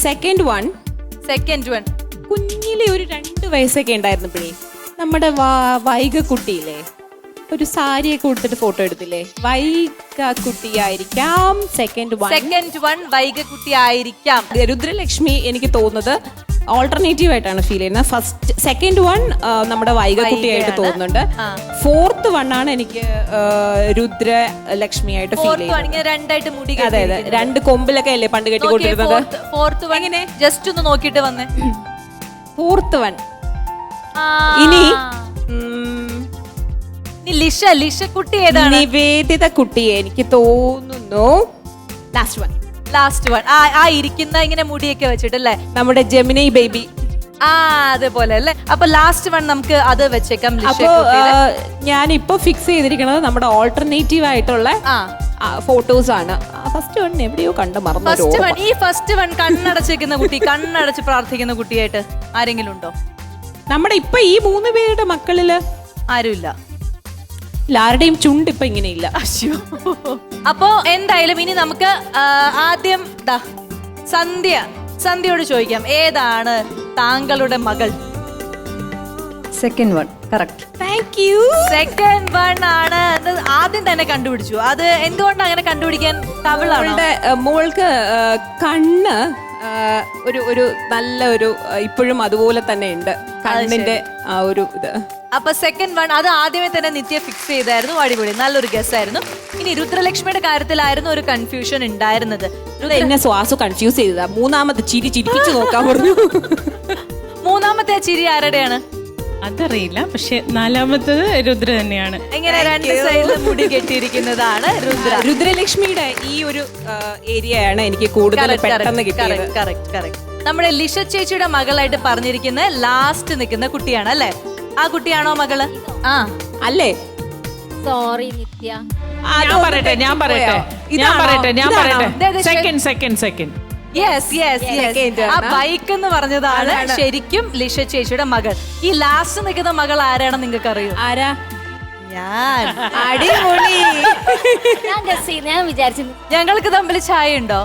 Second one കുഞ്ഞിലെ ഒരു 2 വയസ്സൊക്കെ ഉണ്ടായിരുന്നപ്പോഴേ നമ്മുടെ വൈഗക്കുട്ടിയില്ലേ, ഒരു സാരിയൊക്കെ കൊടുത്തിട്ട് ഫോട്ടോ എടുത്തില്ലേ, വൈഗക്കുട്ടിയായിരിക്കാം. Second one വൈഗക്കുട്ടിയായിരിക്കാം. രുദ്രലക്ഷ്മി എനിക്ക് തോന്നുന്നത് ഓൾട്ടർനേറ്റീവ് ആയിട്ടാണ് ഫീൽ ചെയ്യുന്നത്. സെക്കൻഡ് വൺ നമ്മുടെ വൈഗക്കുട്ടിയായിട്ട് തോന്നുന്നുണ്ട്. ഫോർത്ത് വൺ ആണ് എനിക്ക് രുദ്രലക്ഷ്മി ആയിട്ട് ഫീൽ ചെയ്യുന്നത്. രണ്ടായിട്ട് മുടി, അതെ അതെ, 2 കൊമ്പിലൊക്കെ അല്ലേ പണ്ട് കെട്ടിക്കൊണ്ടിരുന്നത്. ഫോർത്ത് വൺ എങ്ങനെ ജസ്റ്റ് ഒന്ന് നോക്കിട്ട് വന്നേ. ഫോർത്ത് വൺ ഇനി ലിഷ കുട്ടി ഏതാണ്? നിവേദിത കുട്ടിയെ എനിക്ക് തോന്നുന്നു ലാസ്റ്റ് വൺ. ആ ഇരിക്കുന്ന ഇങ്ങനെ മുടിയൊക്കെ വെച്ചിട്ടല്ലേ, നമ്മുടെ ജെമിനി ബേബി. അതേപോലെ അല്ലേ. അപ്പൊ ലാസ്റ്റ് വൺ നമുക്ക് അത് വെച്ചേക്കാം. അപ്പൊ ഞാനിപ്പോ ഫിക്സ് ചെയ്തിരിക്കുന്നത് നമ്മുടെ ഓൾട്ടർനേറ്റീവ് ആയിട്ടുള്ള ഫോട്ടോസ് ആണ്. ഫസ്റ്റ് വൺ എവിടെയോ കണ്ടു മറന്നു. ഈ ഫസ്റ്റ് വൺ കണ്ണടച്ചേക്കുന്ന കുട്ടി, കണ്ണടച്ച് പ്രാർത്ഥിക്കുന്ന കുട്ടിയായിട്ട് ആരെങ്കിലും ഉണ്ടോ? നമ്മുടെ ഇപ്പൊ ഈ 3 പേരുടെ മക്കളില് ആരുമില്ല. ആരുടെയും ചുണ്ട് ഇപ്പൊ ഇങ്ങനെയില്ല. അപ്പോ എന്തായാലും ഇനി നമുക്ക് ആദ്യം സന്ധ്യയോട് ചോദിക്കാം, ഏതാണ് താങ്കളുടെ മകൾ? Second one. Correct. Thank you. Second one ആണ്. ആദ്യം തന്നെ കണ്ടുപിടിച്ചു. അത് എന്തുകൊണ്ടാണ് അങ്ങനെ കണ്ടുപിടിക്കാൻ? മോൾക്ക് കണ്ണ് ഒരു നല്ല ഒരു ഇപ്പോഴും അതുപോലെ തന്നെ ഉണ്ട്, കണ്ണിന്റെ ആ ഒരു ഇത്. അപ്പൊ സെക്കൻഡ് വൺ അത് ആദ്യമേ തന്നെ നിത്യ ഫിക്സ് ചെയ്തായിരുന്നു. അടിപൊളി, നല്ലൊരു ഗസ് ആയിരുന്നു. ഇനി രുദ്രലക്ഷ്മിയുടെ കാര്യത്തിലായിരുന്നു ഒരു കൺഫ്യൂഷൻ ഉണ്ടായിരുന്നത്. എന്നെ ശ്വാസം കൺഫ്യൂസ് ചെയ്തതാ. മൂന്നാമത്തെ ചിരിപ്പിച്ചു നോക്കാൻ പറഞ്ഞു. മൂന്നാമത്തെ ചിരി ആരുടെയാണ്? അതറിയില്ല, പക്ഷെ 4മത്തത് രുദ്ര തന്നെയാണ്. ഇങ്ങനെ 2 സൈഡിൽ മുടി കെട്ടിയിരിക്കുന്നതാണ് രുദ്രലക്ഷ്മിയുടെ ഈ ഒരു ഏരിയയാണ് എനിക്ക് കൂടുതൽ പെട്ടെന്ന് കിട്ടിയത്. കറക്റ്റ്. നമ്മുടെ ലിഷ ചേച്ചിയുടെ മകളായിട്ട് പറഞ്ഞിരിക്കുന്ന ലാസ്റ്റ് നിൽക്കുന്ന കുട്ടിയാണ് അല്ലേ? ആ കുട്ടിയാണോ മകള്? അല്ലേ? സോറി നിത്യ. ഞാൻ പറയട്ടെ. സെക്കൻഡ്. ആ ബൈക്ക് എന്ന് പറഞ്ഞതാണ് ശരിക്കും ലിഷ ചേച്ചിയുടെ മകൾ. ഈ ലാസ്റ്റ് നിൽക്കുന്ന മകൾ ആരാണെന്ന് നിങ്ങൾക്ക് അറിയോ? ആരാ? ഞാൻ. അടിപൊളി. ഞാൻ വിചാരിച്ചു ഞങ്ങൾക്ക് തമ്മിൽ ചായ ഉണ്ടോ?